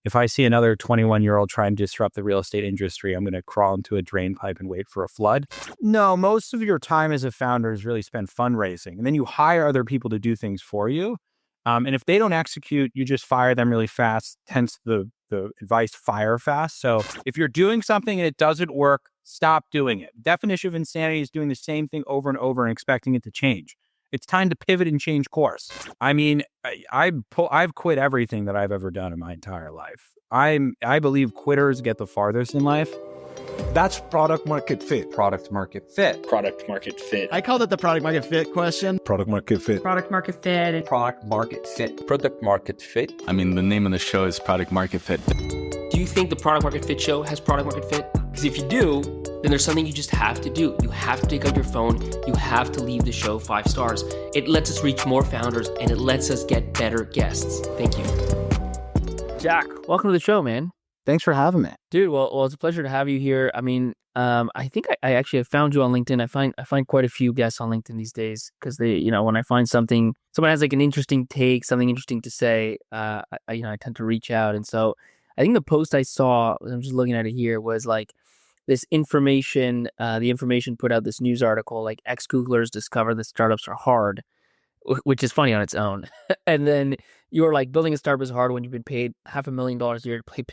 If I see another 21-year-old trying to disrupt the real estate industry, I'm going to crawl into a drain pipe and wait for a flood. No, most of your time as a founder is really spent fundraising. And then you hire other people to do things for you. And if they don't execute, you just fire them really fast. Hence the advice, fire fast. So if you're doing something and it doesn't work, stop doing it. Definition of insanity is doing the same thing over and over and expecting it to change. It's time to pivot and change course. I mean, I've quit everything that I've ever done in my entire life. I believe quitters get the farthest in life. That's product market fit. Product market fit. Product market fit. I call it the product market fit question. Product market fit. Product market fit. Product market fit. Product market fit. I mean, the name of the show is Product Market Fit. Do you think the Product Market Fit show has product market fit? Because if you do, then there's something you just have to do. You have to take out your phone. You have to leave the show 5 stars. It lets us reach more founders and it lets us get better guests. Thank you. Jack, welcome to the show, man. Thanks for having me. Dude, well, it's a pleasure to have you here. I mean, I think I actually have found you on LinkedIn. I find quite a few guests on LinkedIn these days because they, when I find someone has like an interesting take, something interesting to say, I tend to reach out. And so I think the post I saw, I'm just looking at it here, was like this information, the information put out this news article, like ex-Googlers discover that startups are hard, which is funny on its own. And then you were like, building a startup is hard when you've been paid $500,000 a year to play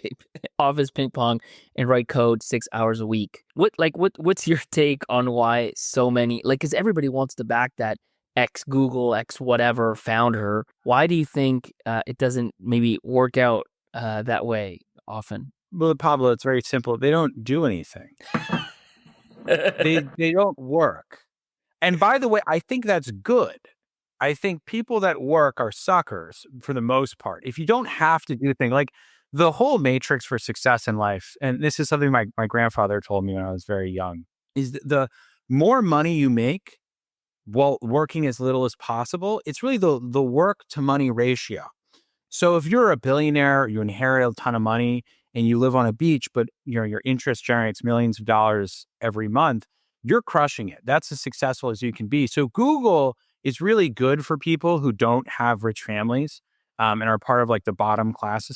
office ping pong and write code 6 hours a week. What's your take on why so many, because everybody wants to back that ex-Google, ex-whatever founder. Why do you think it doesn't maybe work out that way often? Well, Pablo, it's very simple. They don't do anything. they don't work. And by the way, I think that's good. I think people that work are suckers for the most part. If you don't have to do things, like the whole matrix for success in life, and this is something my grandfather told me when I was very young, is the more money you make while working as little as possible, it's really the work to money ratio. So if you're a billionaire, you inherit a ton of money and you live on a beach, but your interest generates millions of dollars every month, you're crushing it. That's as successful as you can be. So Google is really good for people who don't have rich families and are part of like the bottom class of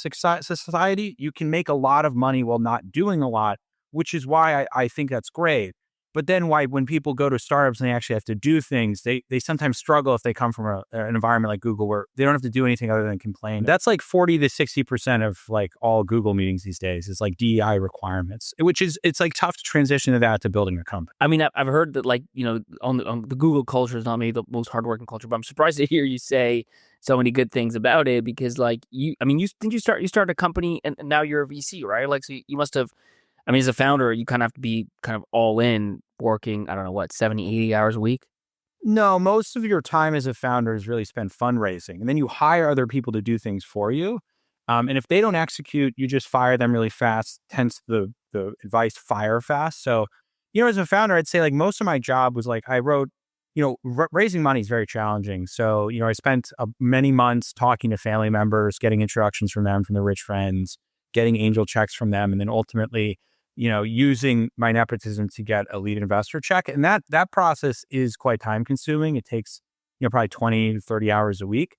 society. You can make a lot of money while not doing a lot, which is why I think that's great. But then when people go to startups and they actually have to do things, they sometimes struggle if they come from an environment like Google where they don't have to do anything other than complain. That's like 40 to 60% of like all Google meetings these days is like DEI requirements, it's like tough to transition to that to building a company. I mean, I've heard that on the Google culture is not maybe the most hardworking culture, but I'm surprised to hear you say so many good things about it because you started a company and now you're a VC, right? Like, so you must have, as a founder, you kind of have to be kind of all in working, 70, 80 hours a week? No, most of your time as a founder is really spent fundraising. And then you hire other people to do things for you. And if they don't execute, you just fire them really fast. Hence the advice, fire fast. So, as a founder, I'd say like most of my job was like I wrote, raising money is very challenging. So, I spent many months talking to family members, getting introductions from them, from their rich friends, getting angel checks from them, and then ultimately using my nepotism to get a lead investor check. And that process is quite time consuming. It takes, probably 20 to 30 hours a week.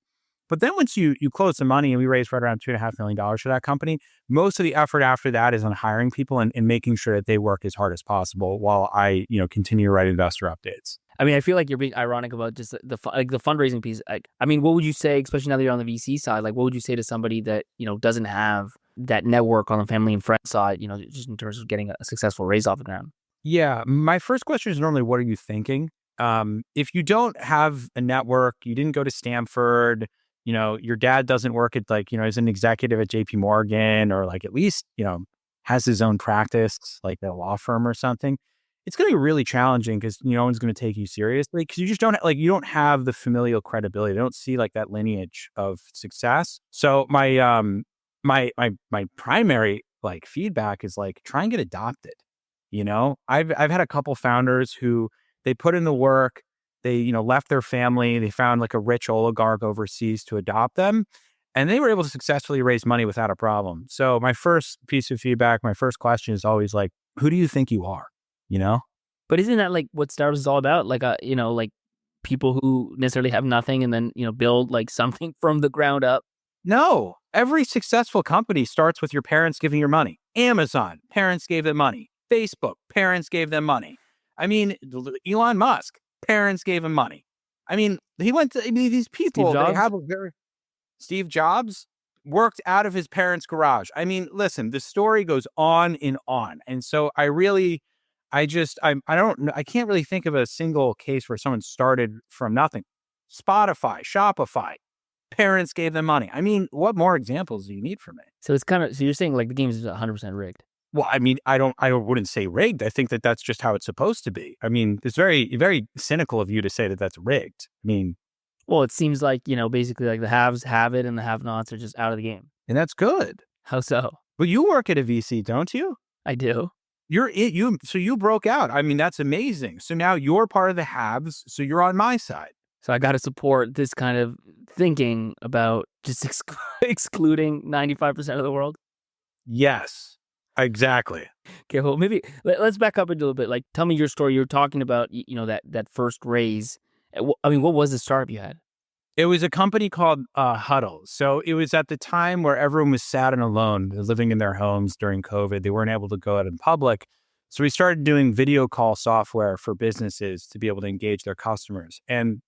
But then once you close the money, and we raised right around $2.5 million for that company, most of the effort after that is on hiring people and making sure that they work as hard as possible while I, continue to write investor updates. I feel like you're being ironic about just the fundraising piece. What would you say, especially now that you're on the VC side, what would you say to somebody that, doesn't have that network on the family and friend side, just in terms of getting a successful raise off the ground? Yeah. My first question is normally, what are you thinking? If you don't have a network, you didn't go to Stanford, your dad doesn't work at as an executive at JP Morgan or at least, has his own practice, like a law firm or something. It's going to be really challenging because no one's going to take you seriously because you just don't you don't have the familial credibility. They don't see that lineage of success. So my primary feedback is try and get adopted. I've had a couple founders who they put in the work, they left their family, they found a rich oligarch overseas to adopt them, and they were able to successfully raise money without a problem. So my first piece of feedback, my first question is always who do you think you are? But isn't that what startups is all about? People who necessarily have nothing and then, build something from the ground up. No, every successful company starts with your parents giving your money. Amazon, parents gave them money. Facebook, parents gave them money. I mean, Elon Musk, parents gave him money. I mean, he went to these Steve people, they Jobs? have a very Steve Jobs worked out of his parents' garage. I mean, listen, the story goes on and on. And so I can't really think of a single case where someone started from nothing. Spotify, Shopify, parents gave them money. I mean, what more examples do you need from me? So it's kind of, so you're saying like the game is 100% rigged. Well, I mean, I wouldn't say rigged. I think that that's just how it's supposed to be. I mean, it's very, very cynical of you to say that that's rigged. I mean, Well, it seems like, basically like the haves have it and the have-nots are just out of the game. and that's good. How so? But you work at a VC, don't you? I do. So you broke out. I mean, that's amazing. So now you're part of the haves. So you're on my side. So I got to support this kind of thinking about just excluding 95% of the world. Yes, exactly. Okay, well, maybe let's back up a little bit. Like, tell me your story. You're talking about, that first raise. I mean, what was the startup you had? It was a company called Huddle. So it was at the time where everyone was sad and alone, living in their homes during COVID. They weren't able to go out in public. So we started doing video call software for businesses to be able to engage their customers. And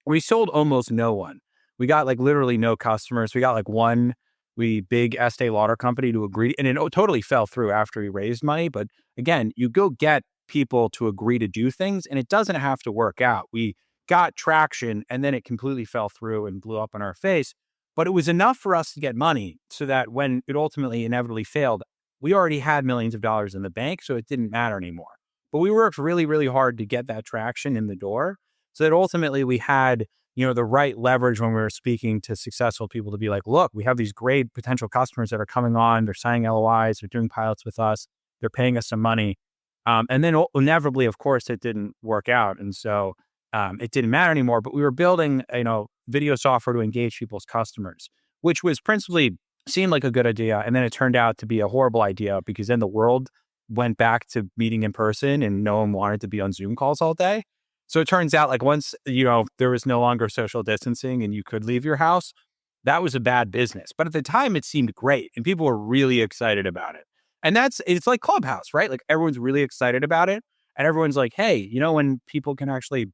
we sold almost no one. We got like literally no customers. We got like one big Estee Lauder company to agree, and it totally fell through after we raised money. But again, you go get people to agree to do things, and it doesn't have to work out. We got traction, and then it completely fell through and blew up in our face. But it was enough for us to get money so that when it ultimately inevitably failed, we already had millions of dollars in the bank, so it didn't matter anymore. But we worked really, really hard to get that traction in the door so that ultimately we had, the right leverage when we were speaking to successful people to be like, look, we have these great potential customers that are coming on, they're signing LOIs, they're doing pilots with us, they're paying us some money. And then inevitably, of course, it didn't work out. And so it didn't matter anymore, but we were building, video software to engage people's customers, which was principally seemed like a good idea. And then it turned out to be a horrible idea because then the world went back to meeting in person and no one wanted to be on Zoom calls all day. So it turns out like once, there was no longer social distancing and you could leave your house, that was a bad business. But at the time it seemed great and people were really excited about it. And it's like Clubhouse, right? Like everyone's really excited about it. And everyone's like, hey, when people can actually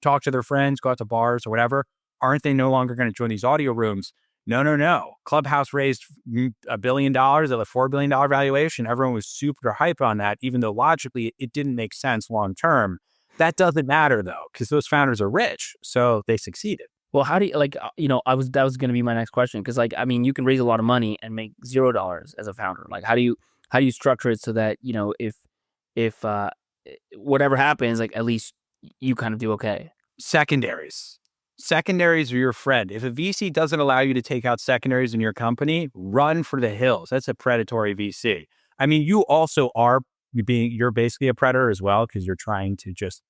talk to their friends, go out to bars or whatever, aren't they no longer going to join these audio rooms? No. Clubhouse raised $1 billion at a $4 billion valuation. Everyone was super hype on that, even though logically it didn't make sense long term. That doesn't matter though, because those founders are rich, so they succeeded. Well, how do you that was going to be my next question, because you can raise a lot of money and make $0 as a founder. Like, how do you structure it so that if whatever happens, like at least you kind of do okay? Secondaries are your friend. If a VC doesn't allow you to take out secondaries in your company, run for the hills. That's a predatory VC. I mean, you also you're basically a predator as well because you're trying to just,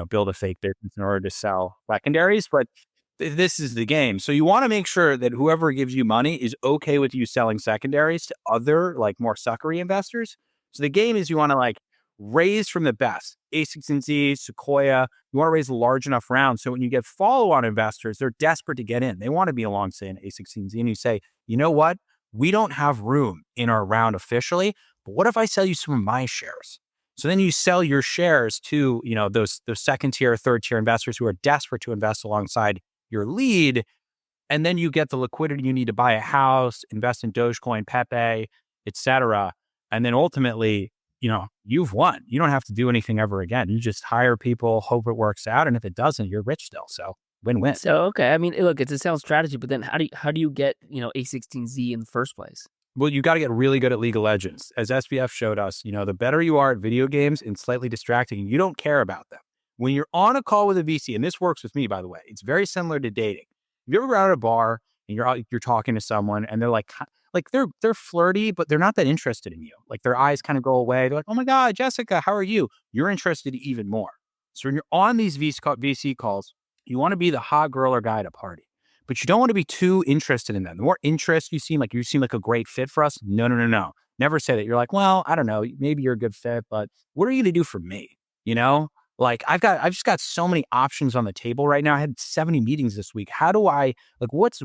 build a fake business in order to sell secondaries. But this is the game. So you want to make sure that whoever gives you money is okay with you selling secondaries to other like more suckery investors. So the game is you want to like raise from the best, A16Z, Sequoia. You want to raise a large enough round. So when you get follow-on investors, they're desperate to get in. They want to be along, say, an A16Z. And you say, you know what? We don't have room in our round officially, but what if I sell you some of my shares? So then you sell your shares to, those second tier, third tier investors who are desperate to invest alongside your lead. And then you get the liquidity you need to buy a house, invest in Dogecoin, Pepe, et cetera. And then ultimately, you've won. You don't have to do anything ever again. You just hire people, hope it works out. And if it doesn't, you're rich still. So win-win. So, okay. I mean, look, it's a sales strategy, but then how do you get, A16Z in the first place? Well, you got to get really good at League of Legends. As SBF showed us, the better you are at video games and slightly distracting, you don't care about them. When you're on a call with a VC, and this works with me, by the way, it's very similar to dating. Have you ever been out at a bar and you're talking to someone and they're like they're flirty, but they're not that interested in you. Like their eyes kind of go away. They're like, oh my God, Jessica, how are you? You're interested even more. So when you're on these VC calls, you want to be the hot girl or guy at a party, but you don't want to be too interested in them. The more interest you seem like a great fit for us. No. Never say that. You're like, well, I don't know. Maybe you're a good fit, but what are you going to do for me? Like I've just got so many options on the table right now. I had 70 meetings this week. How do I like what's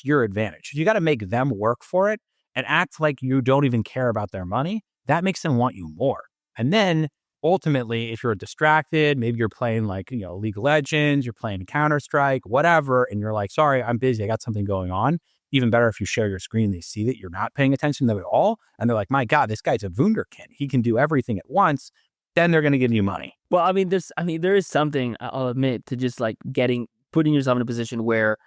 your advantage? You got to make them work for it and act like you don't even care about their money. That makes them want you more. And then ultimately, if you're distracted, maybe you're playing like, League of Legends, you're playing Counter-Strike, whatever, and you're like, sorry, I'm busy. I got something going on. Even better if you share your screen, they see that you're not paying attention to them at all. And they're like, my God, this guy's a wunderkind. He can do everything at once. Then they're going to give you money. Well, there is something, I'll admit, to just like putting yourself in a position where,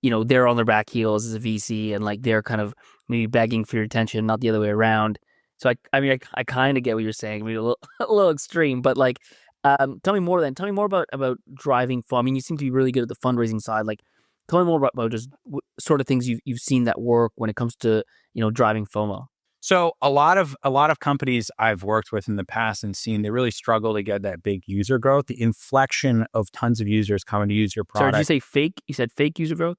they're on their back heels as a VC and like they're kind of maybe begging for your attention, not the other way around. So I kind of get what you're saying. I mean, a little, a little extreme, but like, tell me more about driving FOMO. I mean, you seem to be really good at the fundraising side. Like, tell me more about just sort of things you've seen that work when it comes to, driving FOMO. So a lot of companies I've worked with in the past and seen, they really struggle to get that big user growth, the inflection of tons of users coming to use your product. Sorry, did you say fake? You said fake user growth?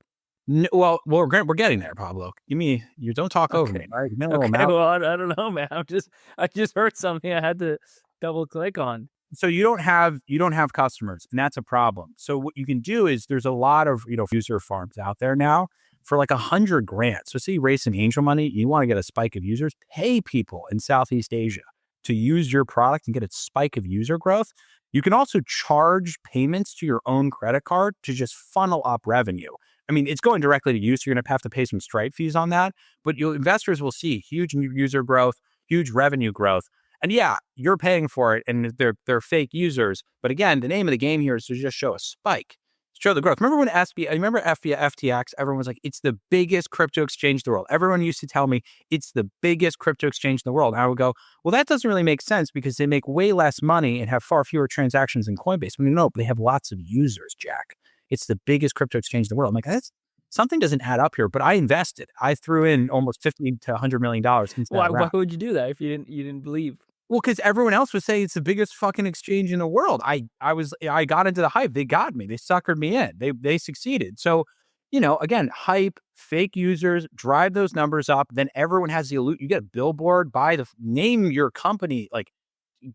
Well, we're getting there, Pablo. You don't talk over me, right? Okay, well, I don't know, man. I just heard something I had to double click on. So you don't have customers, and that's a problem. So what you can do is there's a lot of user farms out there now for like $100,000. So say you raise some angel money, you want to get a spike of users, pay people in Southeast Asia to use your product and get a spike of user growth. You can also charge payments to your own credit card to just funnel up revenue. I mean, it's going directly to you, so you're going to have to pay some Stripe fees on that. But investors will see huge user growth, huge revenue growth. And yeah, you're paying for it, and they're fake users. But again, the name of the game here is to just show a spike, show the growth. Remember when FTX, everyone was like, it's the biggest crypto exchange in the world. Everyone used to tell me it's the biggest crypto exchange in the world. And I would go, well, that doesn't really make sense because they make way less money and have far fewer transactions than Coinbase. I mean, no, they have lots of users, Jack. It's the biggest crypto exchange in the world. I'm like, something doesn't add up here. But I invested. I threw in almost $50 to $100 million into that Why would you do that if you didn't believe? Well, because everyone else was saying it's the biggest fucking exchange in the world. I got into the hype. They got me. They suckered me in. They succeeded. So, again, hype, fake users, drive those numbers up. Then everyone has you get a billboard, name your company, like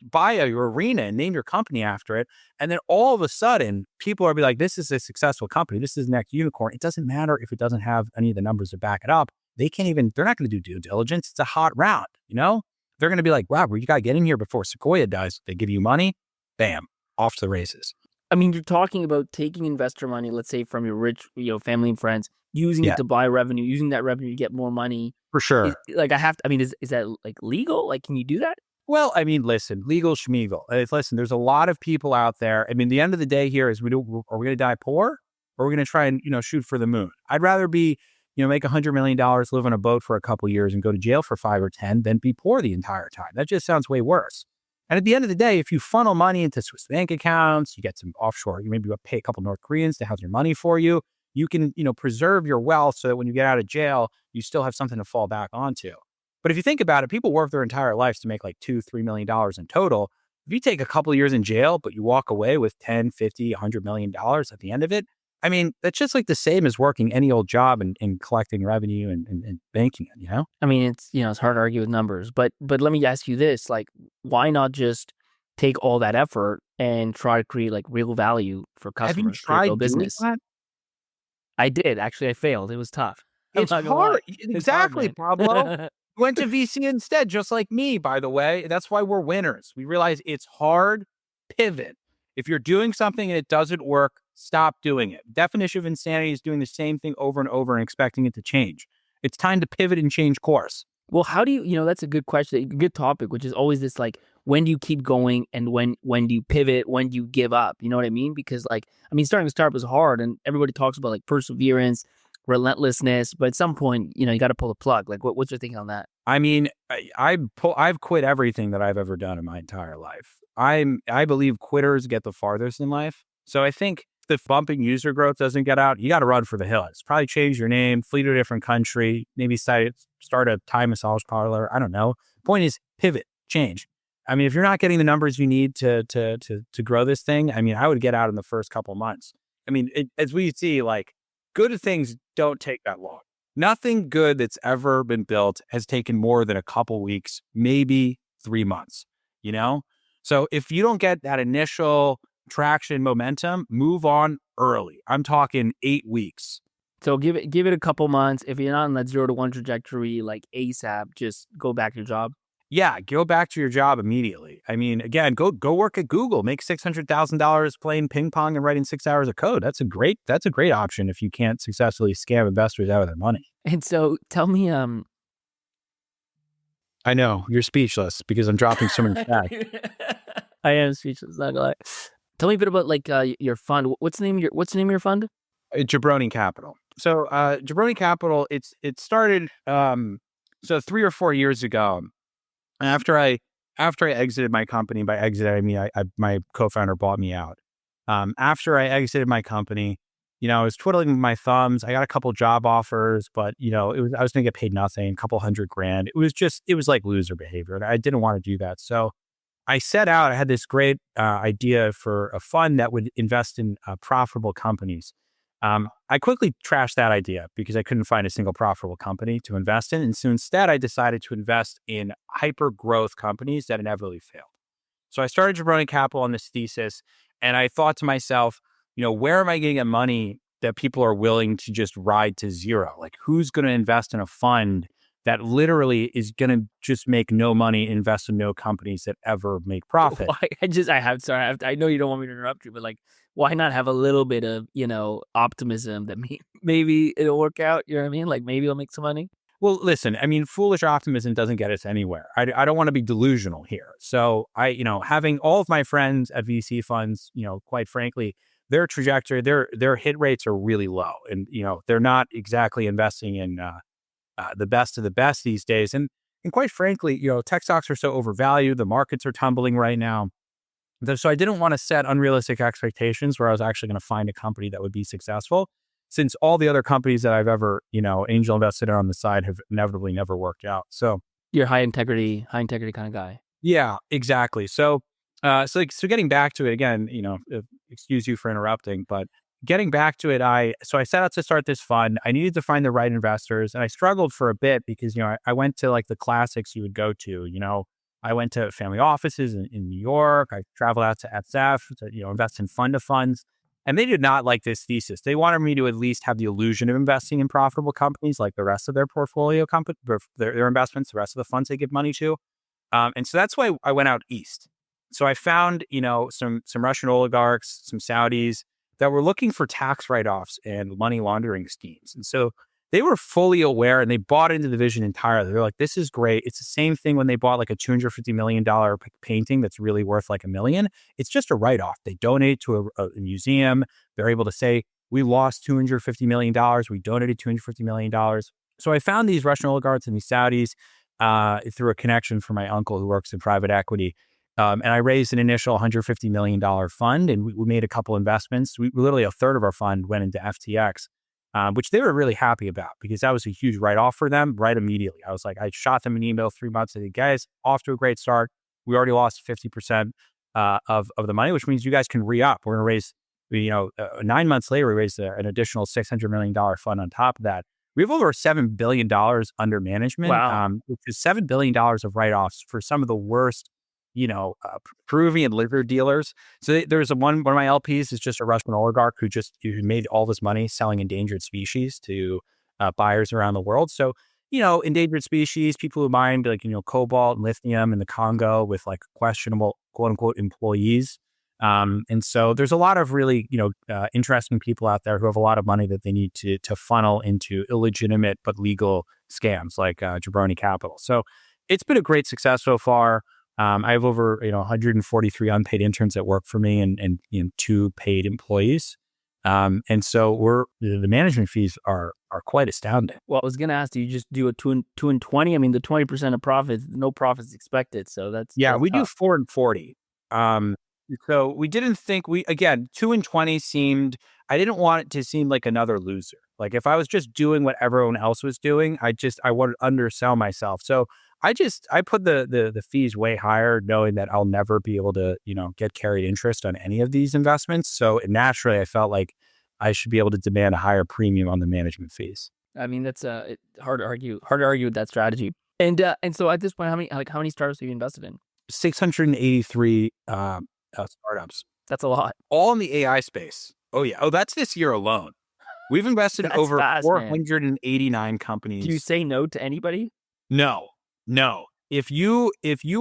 buy your arena and name your company after it. And then all of a sudden, people are be like, this is a successful company. This is the next unicorn. It doesn't matter if it doesn't have any of the numbers to back it up. They're not going to do due diligence. It's a hot round, They're going to be like, wow, you got to get in here before Sequoia does. They give you money, bam, off to the races. I mean, you're talking about taking investor money, let's say from your rich, family and friends, using it to buy revenue, using that revenue to get more money. For sure. Is that like legal? Like, can you do that? Well, I mean, listen, legal schmeagle. Listen, there's a lot of people out there. I mean, the end of the day here is are we going to die poor or are we going to try and, shoot for the moon? I'd rather be make $100 million, live on a boat for a couple of years and go to jail for 5 or 10 than be poor the entire time. That just sounds way worse. And at the end of the day, if you funnel money into Swiss bank accounts, you get some offshore, you maybe pay a couple North Koreans to house your money for you. You can, preserve your wealth so that when you get out of jail, you still have something to fall back onto. But if you think about it, people work their entire lives to make like $2-3 million in total. If you take a couple of years in jail, but you walk away with 10, 50, $100 million at the end of it, I mean, that's just like the same as working any old job and collecting revenue and banking it, I mean, it's hard to argue with numbers, but let me ask you this, like, why not just take all that effort and try to create like real value for customers? Have you tried doing business? that? I did. Actually, I failed. It was tough. It's hard. Exactly, Pablo. Went to VC instead, just like me, by the way. That's why we're winners. We realize it's hard. Pivot. If you're doing something and it doesn't work, stop doing it. Definition of insanity is doing the same thing over and over and expecting it to change. It's time to pivot and change course. Well, how do you, that's a good question, a good topic, which is always this, like, when do you keep going and when do you pivot, when do you give up? You know what I mean? Because starting a startup is hard and everybody talks about like perseverance, relentlessness, but at some point, you got to pull the plug. Like, what's your thinking on that? I mean, I've quit everything that I've ever done in my entire life. I believe quitters get the farthest in life. So I think if bumping user growth doesn't get out, you got to run for the hills. Probably change your name, flee to a different country, maybe start a Thai massage parlor. I don't know. Point is pivot, change. I mean, if you're not getting the numbers you need to grow this thing, I mean, I would get out in the first couple of months. I mean, as we see, like, good things don't take that long. Nothing good that's ever been built has taken more than a couple weeks, maybe 3 months, So if you don't get that initial traction momentum, move on early. I'm talking 8 weeks. So give it a couple months. If you're not on that 0 to 1 trajectory like ASAP, just go back to your job. Yeah, go back to your job immediately. I mean, again, go work at Google, make $600,000 playing ping pong and writing 6 hours of code. That's a great option if you can't successfully scam investors out of their money. And so tell me, I know you're speechless because I'm dropping so many facts. I am speechless. Not gonna lie. Tell me a bit about like your fund. What's the name of your fund? Jabroni Capital. So Jabroni Capital, it started so 3 or 4 years ago. After I exited my company, by exit I mean my co-founder bought me out. After I exited my company, I was twiddling my thumbs. I got a couple job offers, but I was going to get paid nothing, a couple $100,000. It was like loser behavior, and I didn't want to do that. So I set out. I had this great idea for a fund that would invest in profitable companies. I quickly trashed that idea because I couldn't find a single profitable company to invest in. And so instead, I decided to invest in hyper growth companies that inevitably failed. So I started Jabroni Capital on this thesis, and I thought to myself, where am I getting a money that people are willing to just ride to zero? Like, who's going to invest in a fund that literally is going to just make no money, invest in no companies that ever make profit? Why? I know you don't want me to interrupt you, but like, why not have a little bit of, optimism that maybe it'll work out? You know what I mean? Like maybe it'll make some money. Well, listen, I mean, foolish optimism doesn't get us anywhere. I don't want to be delusional here. So having all of my friends at VC funds, quite frankly, their trajectory, their hit rates are really low. And, they're not exactly investing in the best of the best these days. And quite frankly, tech stocks are so overvalued. The markets are tumbling right now. So I didn't want to set unrealistic expectations where I was actually going to find a company that would be successful, since all the other companies that I've ever, angel invested in on the side have inevitably never worked out. So you're high integrity kind of guy. Yeah, exactly. So getting back to it again, excuse you for interrupting, but getting back to it, I set out to start this fund. I needed to find the right investors, and I struggled for a bit because, I went to like the classics you would go to, I went to family offices in New York. I traveled out to SF to, invest in fund of funds. And they did not like this thesis. They wanted me to at least have the illusion of investing in profitable companies like the rest of their portfolio company, their investments, the rest of the funds they give money to. And so that's why I went out east. So I found, some Russian oligarchs, some Saudis that were looking for tax write-offs and money laundering schemes. And so they were fully aware and they bought into the vision entirely. They're like, this is great. It's the same thing when they bought like a $250 million painting that's really worth like $1 million. It's just a write-off. They donate to a museum. They're able to say, we lost $250 million. We donated $250 million. So I found these Russian oligarchs and these Saudis through a connection from my uncle who works in private equity. And I raised an initial $150 million fund, and we made a couple investments. We literally a third of our fund went into FTX. Which they were really happy about because that was a huge write-off for them right immediately. I was like, I shot them an email 3 months. I said, guys, off to a great start. We already lost 50% of the money, which means you guys can re-up. We're going to raise, 9 months later, we raised an additional $600 million fund on top of that. We have over $7 billion under management, Wow. Which is $7 billion of write-offs for some of the worst Peruvian liquor dealers. So there's one of my LPs is just a Russian oligarch who made all this money selling endangered species to buyers around the world. So, endangered species, people who mine like, cobalt and lithium in the Congo with like questionable quote unquote employees. And so there's a lot of really, interesting people out there who have a lot of money that they need to funnel into illegitimate but legal scams like Jabroni Capital. So it's been a great success so far. I have over 143 unpaid interns that work for me and 2 paid employees. And so the management fees are quite astounding. Well, I was gonna ask, do you just do a 2 and 20? I mean, the 20% of profits, no profits expected. So that's We do tough. 4 and 40. So we didn't think 2 and 20 seemed, I didn't want it to seem like another loser. Like if I was just doing what everyone else was doing, I wanted to undersell myself. So I put the fees way higher, knowing that I'll never be able to, get carried interest on any of these investments. So naturally, I felt like I should be able to demand a higher premium on the management fees. I mean, that's hard to argue with that strategy. And so at this point, how many startups have you invested in? 683 startups, That's a lot. all in the AI space. Oh yeah. Oh, that's this year alone. We've invested in That's over fast, man. 489 Do companies. you say no to anybody? No. If you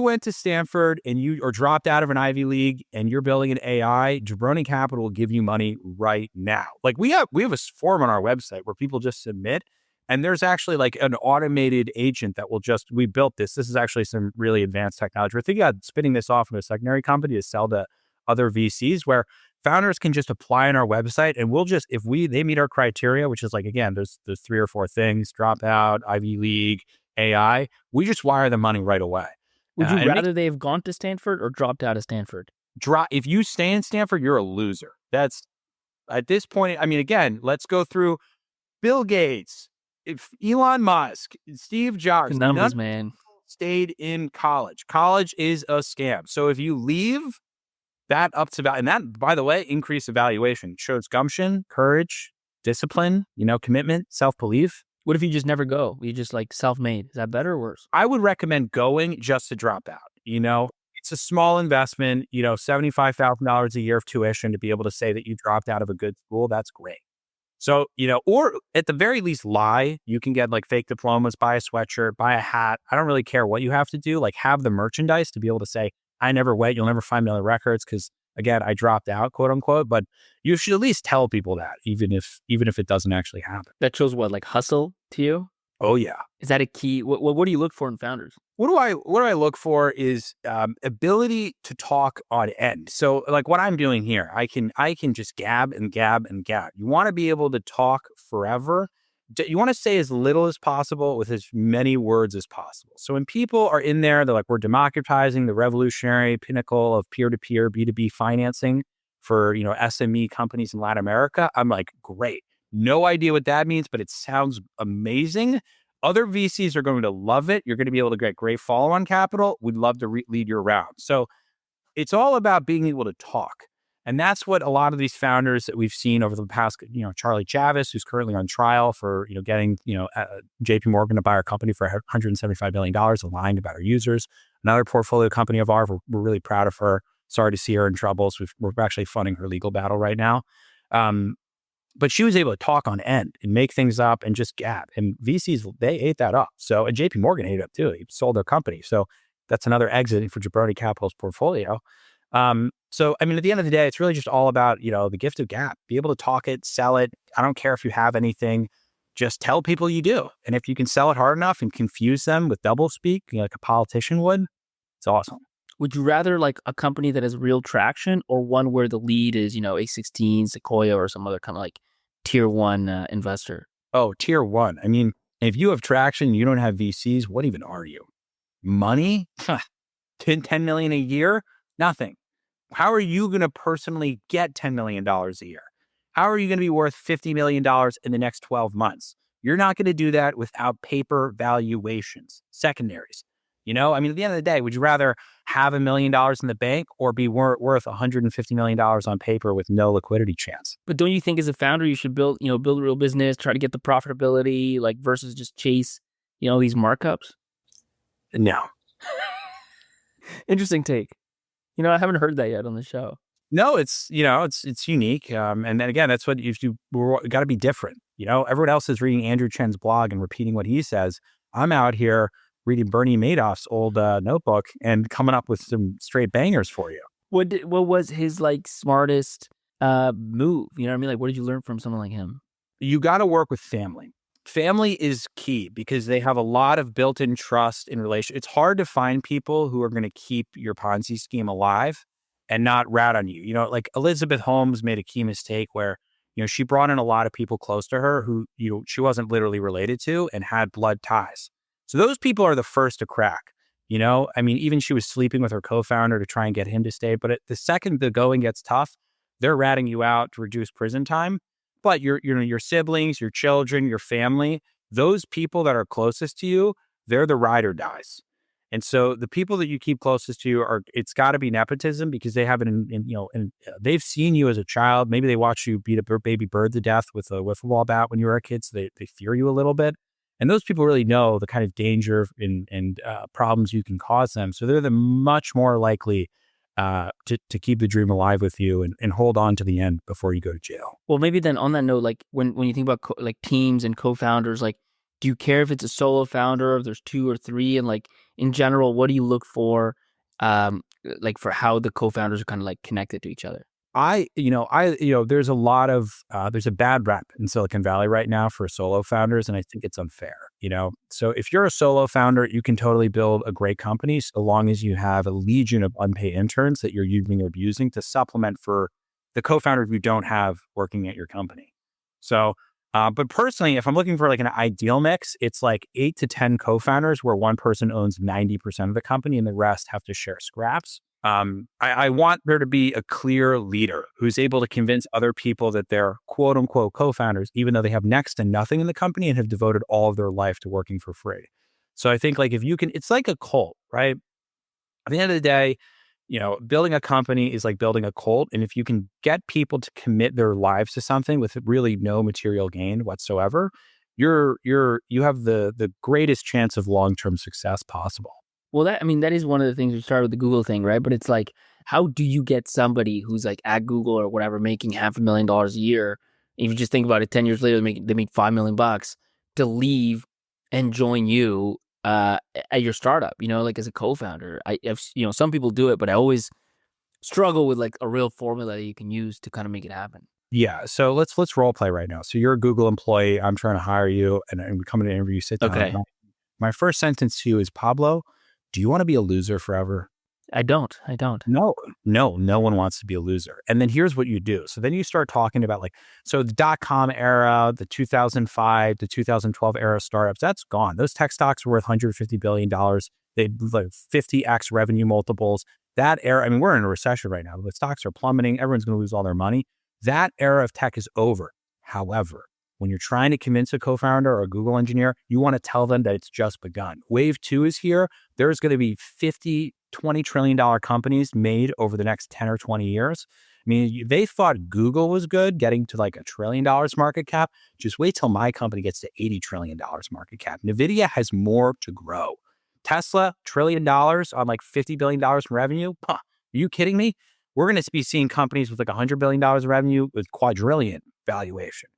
went to Stanford and or dropped out of an Ivy League and you're building an AI, Jabroni Capital will give you money right now. Like we have a form on our website where people just submit, and there's actually like an automated agent that will we built this. This is actually some really advanced technology. We're thinking about spinning this off in a secondary company to sell to other VCs where founders can just apply on our website, and we'll just, if they meet our criteria, which is like, again, there's 3 or 4 things: dropout, Ivy League, AI, we just wire the money right away. Would you rather they have gone to Stanford or dropped out of Stanford? If you stay in Stanford, you're a loser. That's at this point. I mean, again, let's go through Bill Gates, Elon Musk, Steve Jobs. The numbers, none man. stayed in college. College is a scam. So if you leave, that up to value, and that, by the way, increased evaluation, shows gumption, courage, discipline, commitment, self-belief. What if you just never go? You just like self-made. Is that better or worse? I would recommend going just to drop out. It's a small investment, $75,000 a year of tuition to be able to say that you dropped out of a good school. That's great. So, or at the very least, lie. You can get like fake diplomas, buy a sweatshirt, buy a hat. I don't really care what you have to do. Like have the merchandise to be able to say, I never went. You'll never find me on the records because, again, I dropped out, quote unquote. But you should at least tell people that, even if it doesn't actually happen. That shows what, like hustle to you? Oh yeah. Is that a key? What do you look for in founders? What do I look for is ability to talk on end. So like what I'm doing here, I can just gab and gab and gab. You want to be able to talk forever. You want to say as little as possible with as many words as possible. So when people are in there, they're like, we're democratizing the revolutionary pinnacle of peer-to-peer B2B financing for, SME companies in Latin America. I'm like, great. No idea what that means, but it sounds amazing. Other VCs are going to love it. You're going to be able to get great follow-on capital. We'd love to lead your round. So it's all about being able to talk. And that's what a lot of these founders that we've seen over the past, Charlie Chavis, who's currently on trial for, getting, JP Morgan to buy our company for $175 million, lying about our users. Another portfolio company of ours, we're really proud of her. Sorry to see her in troubles. We're actually funding her legal battle right now. But she was able to talk on end and make things up and just gab. And VCs, they ate that up. So, and JP Morgan ate it up too. He sold their company. So that's another exit for Jabroni Capital's portfolio. So, I mean, at the end of the day, it's really just all about, the gift of gab. Be able to talk it, sell it. I don't care if you have anything. Just tell people you do. And if you can sell it hard enough and confuse them with doublespeak, like a politician would, it's awesome. Would you rather like a company that has real traction or one where the lead is, A16, Sequoia, or some other kind of like tier 1 investor? Oh, tier 1. I mean, if you have traction, you don't have VCs, what even are you? Money? 10 million a year? Nothing. How are you going to personally get $10 million a year? How are you going to be worth $50 million in the next 12 months? You're not going to do that without paper valuations, secondaries. I mean, at the end of the day, would you rather have $1 million in the bank or be worth $150 million on paper with no liquidity chance? But don't you think as a founder, you should build a real business, try to get the profitability, like versus just chase, these markups? No. Interesting take. I haven't heard that yet on the show. No, it's unique. And then again, that's what you got to be different. Everyone else is reading Andrew Chen's blog and repeating what he says. I'm out here reading Bernie Madoff's old notebook and coming up with some straight bangers for you. What was his like smartest move? You know what I mean? Like, what did you learn from someone like him? You got to work with family. Family is key because they have a lot of built-in trust in relation. It's hard to find people who are going to keep your Ponzi scheme alive and not rat on you. Like Elizabeth Holmes made a key mistake where, she brought in a lot of people close to her who, she wasn't literally related to and had blood ties. So those people are the first to crack. I mean, even she was sleeping with her co-founder to try and get him to stay. But the second the going gets tough, they're ratting you out to reduce prison time. But your siblings, your children, your family, those people that are closest to you, they're the ride or dies. And so the people that you keep closest to you it's got to be nepotism because they have they've seen you as a child. Maybe they watched you beat a baby bird to death with a wiffle ball bat when you were a kid, so they fear you a little bit. And those people really know the kind of danger and problems you can cause them. So they're the much more likely to keep the dream alive with you and hold on to the end before you go to jail. Well, maybe then on that note, like when you think about like teams and co-founders, like do you care if it's a solo founder, if there's two or three, and like in general, what do you look for, like for how the co-founders are kind of like connected to each other? There's a lot of there's a bad rap in Silicon Valley right now for solo founders, and I think it's unfair. So if you're a solo founder, you can totally build a great company so long as you have a legion of unpaid interns that you're using or abusing to supplement for the co-founders you don't have working at your company. So, but personally, if I'm looking for like an ideal mix, it's like 8 to 10 co-founders where one person owns 90% of the company and the rest have to share scraps. I want there to be a clear leader who's able to convince other people that they're quote unquote co-founders, even though they have next to nothing in the company and have devoted all of their life to working for free. So I think like if you can, it's like a cult, right? At the end of the day, building a company is like building a cult. And if you can get people to commit their lives to something with really no material gain whatsoever, you have the greatest chance of long-term success possible. Well, that is one of the things we started with the Google thing, right? But it's like, how do you get somebody who's like at Google or whatever making $500,000 a year? If you just think about it, 10 years later, they make $5 million to leave and join you at your startup. Like as a co-founder, some people do it, but I always struggle with like a real formula that you can use to kind of make it happen. Yeah. So let's role play right now. So you're a Google employee. I'm trying to hire you, and we come in an interview. Sit down. Okay. My first sentence to you is, Pablo, do you want to be a loser forever? I don't. No one wants to be a loser. And then here's what you do. So then you start talking about so the .com era, the 2005, the 2012 era startups, that's gone. Those tech stocks were worth $150 billion. They like 50x revenue multiples. That era, we're in a recession right now. The stocks are plummeting. Everyone's going to lose all their money. That era of tech is over. However, when you're trying to convince a co-founder or a Google engineer, you want to tell them that it's just begun. Wave 2 is here. There's going to be $20 trillion companies made over the next 10 or 20 years. They thought Google was good, getting to like $1 trillion market cap. Just wait till my company gets to $80 trillion market cap. NVIDIA has more to grow. Tesla, $1 trillion on like $50 billion in revenue. Are you kidding me? We're going to be seeing companies with like $100 billion of revenue with quadrillion valuation.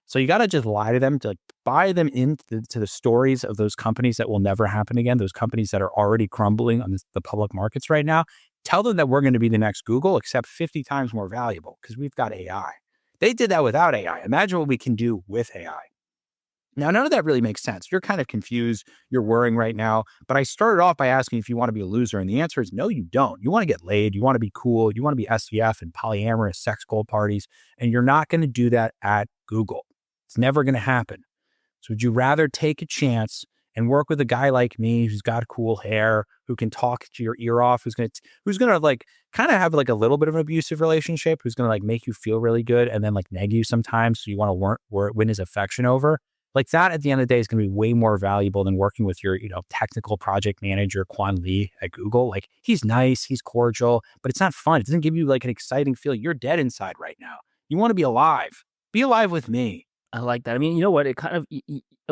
So you got to just lie to them to buy them into the stories of those companies that will never happen again, those companies that are already crumbling on the public markets right now. Tell them that we're going to be the next Google, except 50 times more valuable because we've got AI. They did that without AI. Imagine what we can do with AI. Now, none of that really makes sense. You're kind of confused. You're worrying right now. But I started off by asking if you want to be a loser. And the answer is no, you don't. You want to get laid. You want to be cool. You want to be SVF and polyamorous sex gold parties. And you're not going to do that at Google. It's never going to happen. So would you rather take a chance and work with a guy like me who's got cool hair, who can talk to your ear off, who's going to like kind of have like a little bit of an abusive relationship, who's going to like make you feel really good and then like neg you sometimes so you want to win his affection over? Like that at the end of the day is going to be way more valuable than working with your, technical project manager, Quan Lee at Google. Like he's nice, he's cordial, but it's not fun. It doesn't give you like an exciting feel. You're dead inside right now. You want to be alive. Be alive with me. I like that. You know what? It kind of,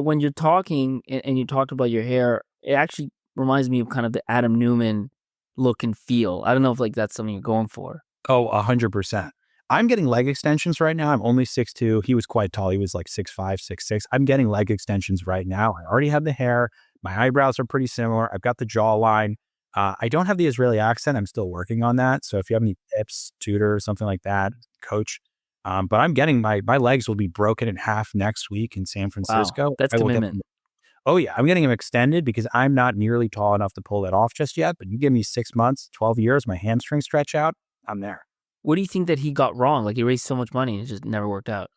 when you're talking and you talked about your hair, it actually reminds me of kind of the Adam Neumann look and feel. I don't know if like that's something you're going for. Oh, 100%. I'm getting leg extensions right now. I'm only 6'2". He was quite tall. He was like 6'5", 6'6". I'm getting leg extensions right now. I already have the hair. My eyebrows are pretty similar. I've got the jawline. I don't have the Israeli accent. I'm still working on that. So if you have any tips, tutor, or something like that, coach. But I'm getting my legs will be broken in half next week in San Francisco. Wow, that's commitment. Oh yeah, I'm getting them extended because I'm not nearly tall enough to pull that off just yet. But you give me 6 months, 12 years, my hamstrings stretch out, I'm there. What do you think that he got wrong? Like he raised so much money and it just never worked out.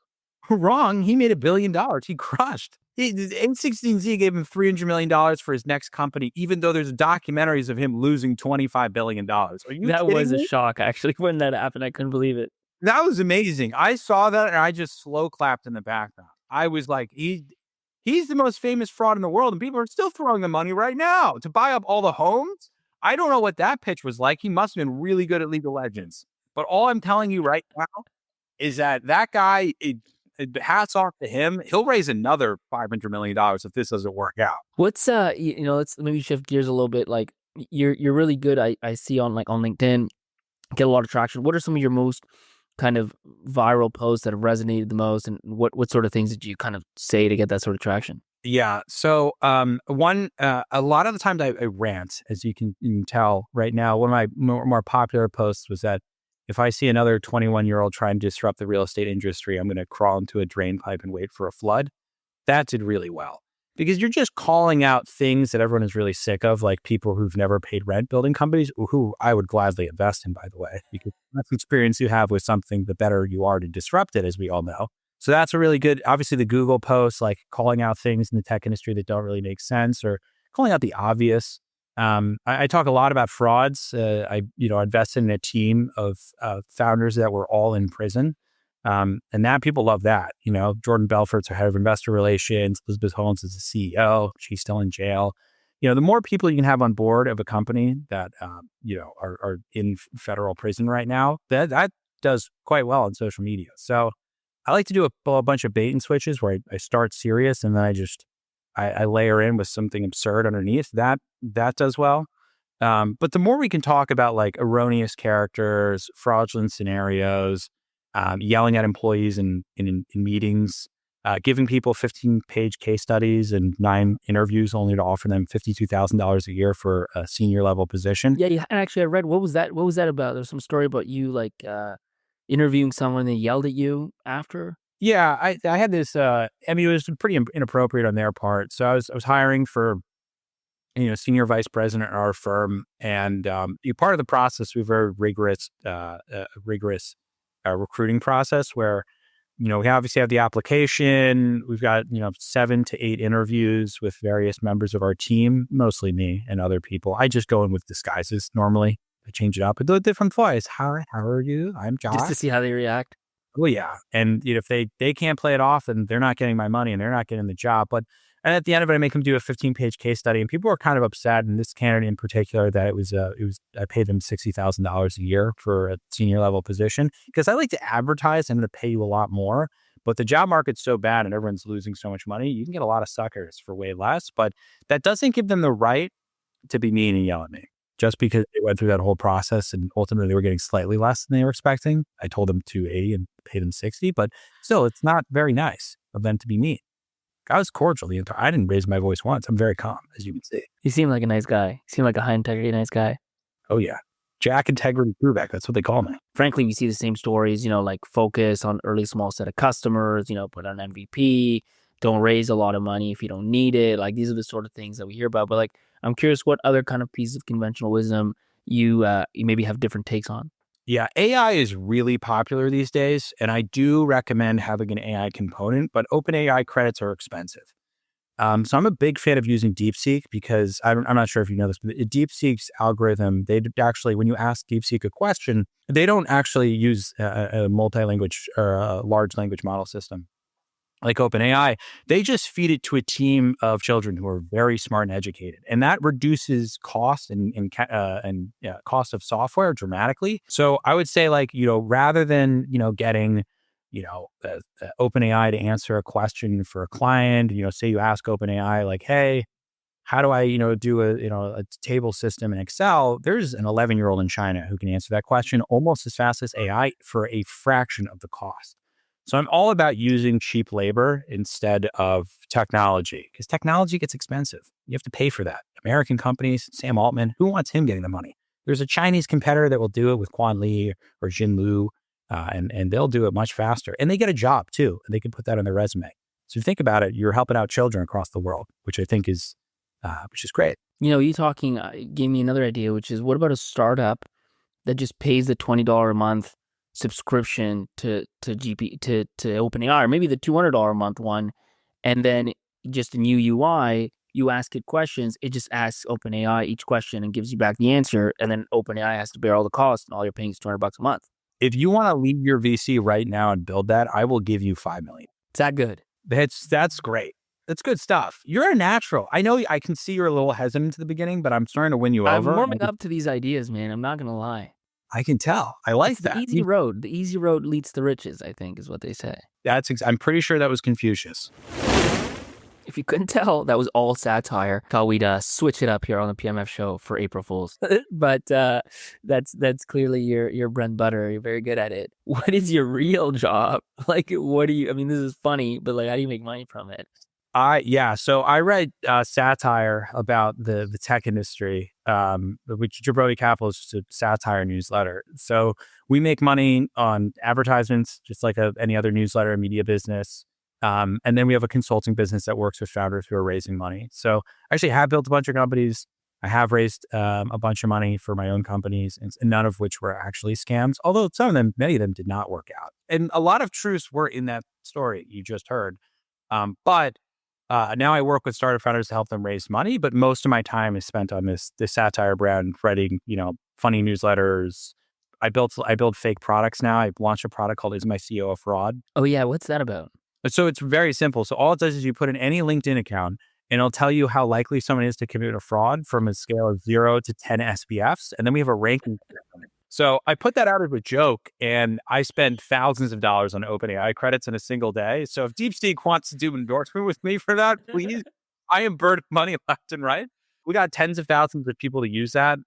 Wrong. He made $1 billion. He crushed. A16Z gave him $300 million for his next company, even though there's documentaries of him losing $25 billion. Are you That kidding was me? a shock, actually, when that happened. I couldn't believe it. That was amazing. I saw that and I just slow clapped in the background. I was like, he's the most famous fraud in the world, and people are still throwing the money right now to buy up all the homes. I don't know what that pitch was like. He must have been really good at League of Legends. But all I'm telling you right now is that guy, hats off to him. He'll raise another $500 million if this doesn't work out. What's let's maybe shift gears a little bit. Like you're really good. I see on LinkedIn, get a lot of traction. What are some of your most kind of viral posts that have resonated the most, and what sort of things did you kind of say to get that sort of traction? Yeah. So a lot of the times I rant, as you can tell right now. One of my more popular posts was that if I see another 21-year-old trying to disrupt the real estate industry, I'm going to crawl into a drain pipe and wait for a flood. That did really well because you're just calling out things that everyone is really sick of, like people who've never paid rent building companies, who I would gladly invest in, by the way, because that's the experience you have with something, the better you are to disrupt it, as we all know. So that's a really good, obviously the Google posts, like calling out things in the tech industry that don't really make sense or calling out the obvious. I talk a lot about frauds. I invested in a team of founders that were all in prison. And that people love that. Jordan Belfort's our head of investor relations. Elizabeth Holmes is the CEO. She's still in jail. The more people you can have on board of a company that, are in federal prison right now, that does quite well on social media. So I like to do a bunch of bait and switches where I start serious and then I layer in with something absurd underneath. That does well. But the more we can talk about like erroneous characters, fraudulent scenarios, yelling at employees in meetings, giving people 15-page case studies and 9 interviews only to offer them $52,000 a year for a senior level position. Yeah, actually I read, what was that about? There's some story about you interviewing someone, they yelled at you after. Yeah, I had this. It was pretty inappropriate on their part. So I was hiring for, senior vice president at our firm, and part of the process, we have a very rigorous recruiting process where, we obviously have the application. We've got 7 to 8 interviews with various members of our team, mostly me and other people. I just go in with disguises normally. I change it up. I do a different voice. How are you? I'm Josh. Just to see how they react. Well, yeah. And if they can't play it off, then they're not getting my money and they're not getting the job. And at the end of it, I make them do a 15-page case study. And people were kind of upset, and this candidate in particular, that I paid them $60,000 a year for a senior level position because I like to advertise. I'm going to pay you a lot more. But the job market's so bad and everyone's losing so much money, you can get a lot of suckers for way less. But that doesn't give them the right to be mean and yell at me. Just because they went through that whole process and ultimately they were getting slightly less than they were expecting. I told them $280 and paid them $60, but still, it's not very nice of them to be mean. I was cordial the entire. I didn't raise my voice once. I'm very calm, as you can see. You seem like a nice guy. You seem like a high integrity nice guy. Oh yeah, Jack Integrity Kuveke. That's what they call me. Frankly, we see the same stories. Like focus on early small set of customers. Put on MVP. Don't raise a lot of money if you don't need it. Like these are the sort of things that we hear about. But I'm curious what other kind of pieces of conventional wisdom you maybe have different takes on. Yeah, AI is really popular these days, and I do recommend having an AI component, but OpenAI credits are expensive. So I'm a big fan of using DeepSeek because I'm not sure if you know this, but DeepSeek's algorithm, they actually, when you ask DeepSeek a question, they don't actually use a multi-language or a large language model system like OpenAI. They just feed it to a team of children who are very smart and educated, and that reduces cost and cost of software dramatically. So I would say, rather than getting OpenAI to answer a question for a client, say you ask OpenAI like, hey, how do I do a table system in Excel? There's an 11-year-old in China who can answer that question almost as fast as AI for a fraction of the cost. So I'm all about using cheap labor instead of technology because technology gets expensive. You have to pay for that. American companies, Sam Altman, who wants him getting the money? There's a Chinese competitor that will do it with Quan Li or Jin Lu, and they'll do it much faster. And they get a job too, and they can put that on their resume. So if you think about it, you're helping out children across the world, which I think is great. You talking gave me another idea, which is what about a startup that just pays the $20 a month subscription to OpenAI, or maybe the $200 a month one, and then just a new UI, you ask it questions, it just asks OpenAI each question and gives you back the answer, and then OpenAI has to bear all the costs, and all you're paying is $200 a month. If you want to leave your VC right now and build that, I will give you $5 million. Is that good? That's great. That's good stuff. You're a natural. I know I can see you're a little hesitant at the beginning, but I'm starting to win you over. I'm warming up to these ideas, man. I'm not gonna lie. I can tell. I like It's the that. easy road. The easy road leads to riches, I think, is what they say. I'm pretty sure that was Confucius. If you couldn't tell, that was all satire. Thought we'd switch it up here on the PMF show for April Fools. But that's clearly your bread and butter. You're very good at it. What is your real job? Like, what do you? I mean, this is funny, but like, how do you make money from it? So I read Satire about the tech industry, which Jabroni Capital is just a satire newsletter. So we make money on advertisements, just like any other newsletter and media business. And then we have a consulting business that works with founders who are raising money. So I actually have built a bunch of companies. I have raised a bunch of money for my own companies, and none of which were actually scams, although many of them did not work out. And a lot of truths were in that story you just heard. But now I work with startup founders to help them raise money, but most of my time is spent on this Satire brand, writing, funny newsletters. I build fake products now. I launched a product called Is My CEO a Fraud? Oh yeah, what's that about? So it's very simple. So all it does is you put in any LinkedIn account and it'll tell you how likely someone is to commit a fraud from a scale of 0 to 10 SPFs. And then we have a ranking. So I put that out as a joke, and I spend thousands of dollars on OpenAI credits in a single day. So if DeepSeek wants to do an endorsement with me for that, please, I am burning money left and right. We got tens of thousands of people to use that.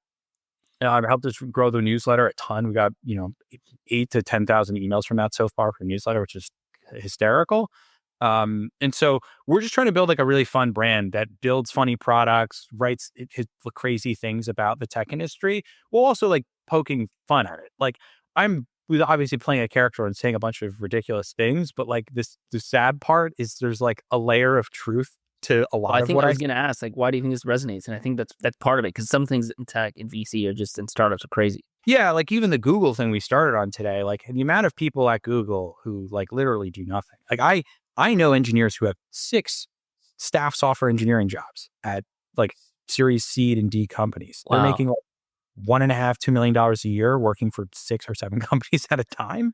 I've helped us grow the newsletter a ton. We got, 8 to 10,000 emails from that so far for newsletter, which is hysterical. And so we're just trying to build like a really fun brand that builds funny products, writes crazy things about the tech industry, while also like poking fun at it. Like I'm obviously playing a character and saying a bunch of ridiculous things, but like the sad part is there's like a layer of truth to a lot I of think what I was going to ask, like, why do you think this resonates? And I think that's part of it, because some things in tech and VC are just in startups are crazy. Yeah, like even the Google thing we started on today, like the amount of people at Google who like literally do nothing. Like I know engineers who have 6 staff software engineering jobs at like Series C and D companies. Wow. They're making like $1.5-2 million a year working for 6 or 7 companies at a time,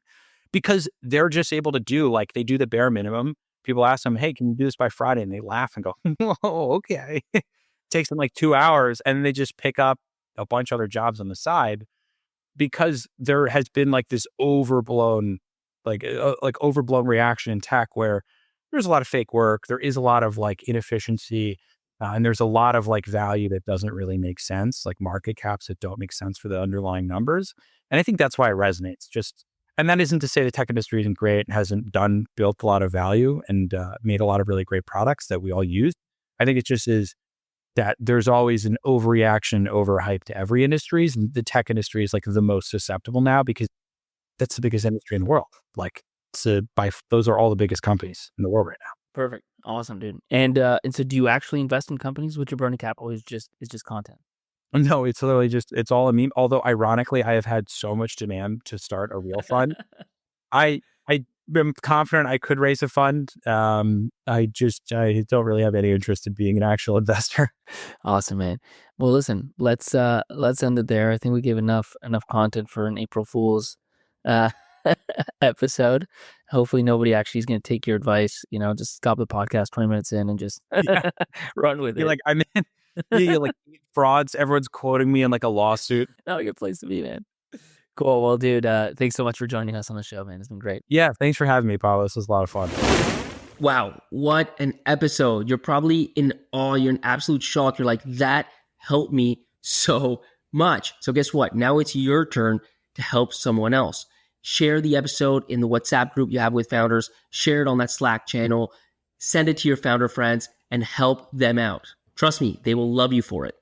because they're just able to do like they do the bare minimum. People ask them, "Hey, can you do this by Friday?" And they laugh and go, "Whoa, okay." Takes them like 2 hours, and they just pick up a bunch of other jobs on the side, because there has been like this overblown reaction in tech where there's a lot of fake work. There is a lot of like inefficiency, and there's a lot of like value that doesn't really make sense, like market caps that don't make sense for the underlying numbers. And I think that's why it resonates. And that isn't to say the tech industry isn't great and hasn't built a lot of value and made a lot of really great products that we all use. I think it just is that there's always an overreaction, overhype to every industry. And the tech industry is like the most susceptible now because that's the biggest industry in the world. Like those are all the biggest companies in the world right now. Perfect. Awesome, dude. And so do you actually invest in companies with Jabroni Capital? Is just content? No, it's literally it's all a meme. Although ironically, I have had so much demand to start a real fund. I am confident I could raise a fund. I don't really have any interest in being an actual investor. Awesome, man. Well, listen, let's end it there. I think we gave enough content for an April Fool's episode. Hopefully nobody actually is going to take your advice. Just stop the podcast 20 minutes in and just run with it. You're like, I'm in. You're like frauds. Everyone's quoting me in like a lawsuit. Not a good place to be, man. Cool. Well, dude, thanks so much for joining us on the show, man. It's been great. Yeah, thanks for having me, Paulo. This was a lot of fun. Wow, what an episode. You're probably in awe. You're in absolute shock. You're like, that helped me so much. So guess what? Now it's your turn to help someone else. Share the episode in the WhatsApp group you have with founders. Share it on that Slack channel. Send it to your founder friends and help them out. Trust me, they will love you for it.